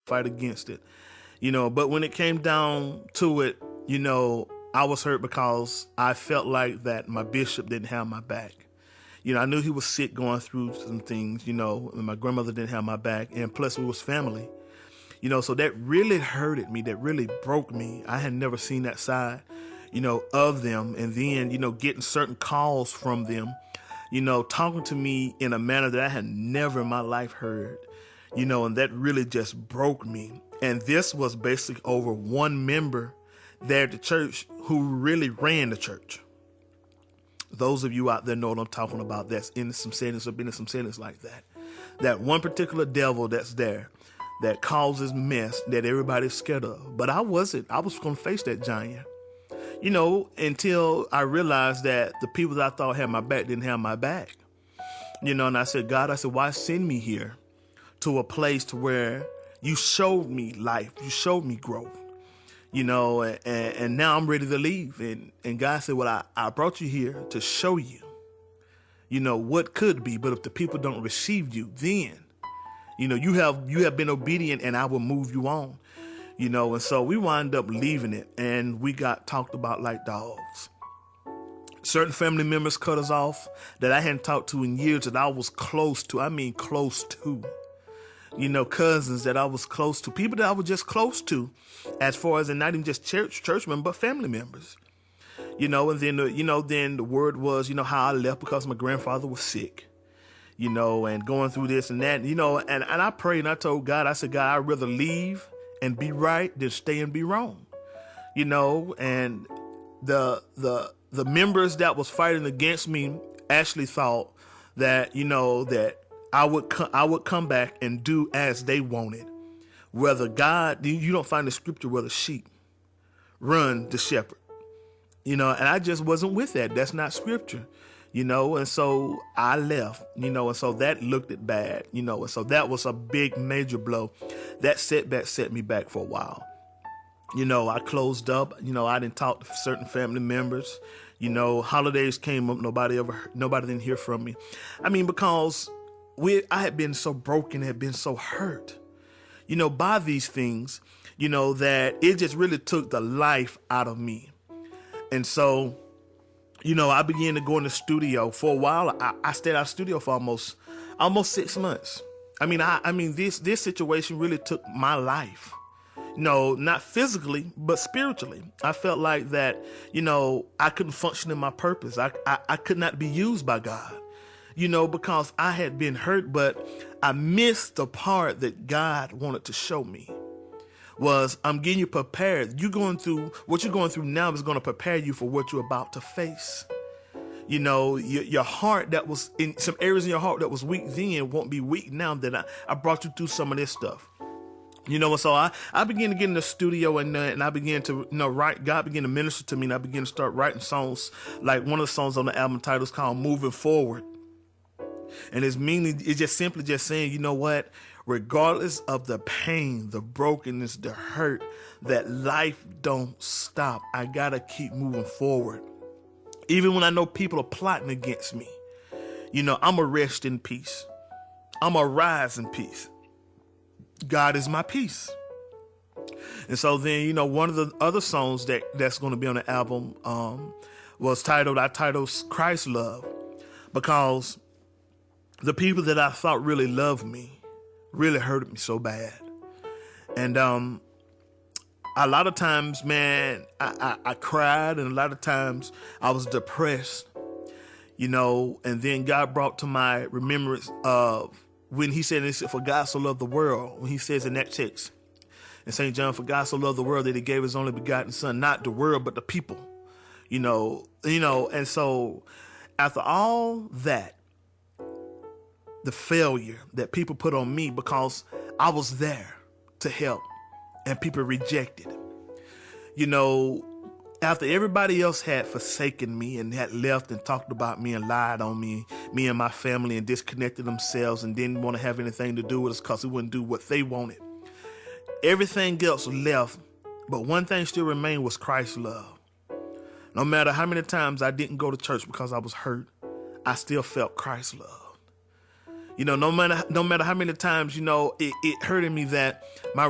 fight against it, but when it came down to it, I was hurt because I felt like that my bishop didn't have my back. I knew he was sick, going through some things, and my grandmother didn't have my back, and plus we was family, so that really hurted me, that really broke me. I had never seen that side, of them, and then, getting certain calls from them, talking to me in a manner that I had never in my life heard, and that really just broke me. And this was basically over one member there at the church who really ran the church. Those of you out there know what I'm talking about, that's in some settings or been in some settings like that. That one particular devil that's there that causes mess that everybody's scared of. But I wasn't. I was going to face that giant, until I realized that the people that I thought had my back didn't have my back. And I said, God, why send me here to a place to where you showed me life, you showed me growth, and now I'm ready to leave. And God said, well, I brought you here to show you, what could be. But if the people don't receive you, then, you have been obedient and I will move you on, and so we wind up leaving it and we got talked about like dogs. Certain family members cut us off that I hadn't talked to in years, that I was close to. I mean, close to. Cousins that I was close to, people that I was just close to, as far as, and not even just church members, but family members, and then, then the word was, how I left because my grandfather was sick, and going through this and that, and I prayed and I told God, I said, God, I'd rather leave and be right than stay and be wrong, and the members that was fighting against me actually thought that, that I would come back and do as they wanted. Whether God, you don't find the scripture where the sheep run the shepherd, and I just wasn't with that. That's not scripture, and so I left, and so that looked at bad, and so that was a big major blow. That setback set me back for a while. I closed up, I didn't talk to certain family members, holidays came up, nobody didn't hear from me. I mean, because I had been so broken, had been so hurt, by these things, that it just really took the life out of me. And so, I began to go in the studio for a while. I stayed out of the studio for almost 6 months. I mean, this situation really took my life. Not physically, but spiritually. I felt like that, I couldn't function in my purpose. I could not be used by God. Because I had been hurt, but I missed the part that God wanted to show me was I'm getting you prepared. What you're going through now is going to prepare you for what you're about to face. Your heart that was in some areas in your heart that was weak then won't be weak now that I brought you through some of this stuff. And so I began to get in the studio and I began to, write. God began to minister to me and I began to start writing songs. Like one of the songs on the album title is called Moving Forward. And it's just simply just saying, what, regardless of the pain, the brokenness, the hurt, that life don't stop. I gotta keep moving forward. Even when I know people are plotting against me, I'm a rest in peace. I'm a rise in peace. God is my peace. And so then, one of the other songs that's going to be on the album was titled Christ Love, because the people that I thought really loved me really hurted me so bad. And a lot of times, man, I cried, and a lot of times I was depressed, and then God brought to my remembrance of when he said, for God so loved the world, when he says in that text in St. John, for God so loved the world that he gave his only begotten son, not the world, but the people, and so after all that, the failure that people put on me because I was there to help and people rejected. After everybody else had forsaken me and had left and talked about me and lied on me and my family, and disconnected themselves and didn't want to have anything to do with us because we wouldn't do what they wanted. Everything else left, but one thing still remained was Christ's love. No matter how many times I didn't go to church because I was hurt, I still felt Christ's love. No matter how many times, it hurted me that my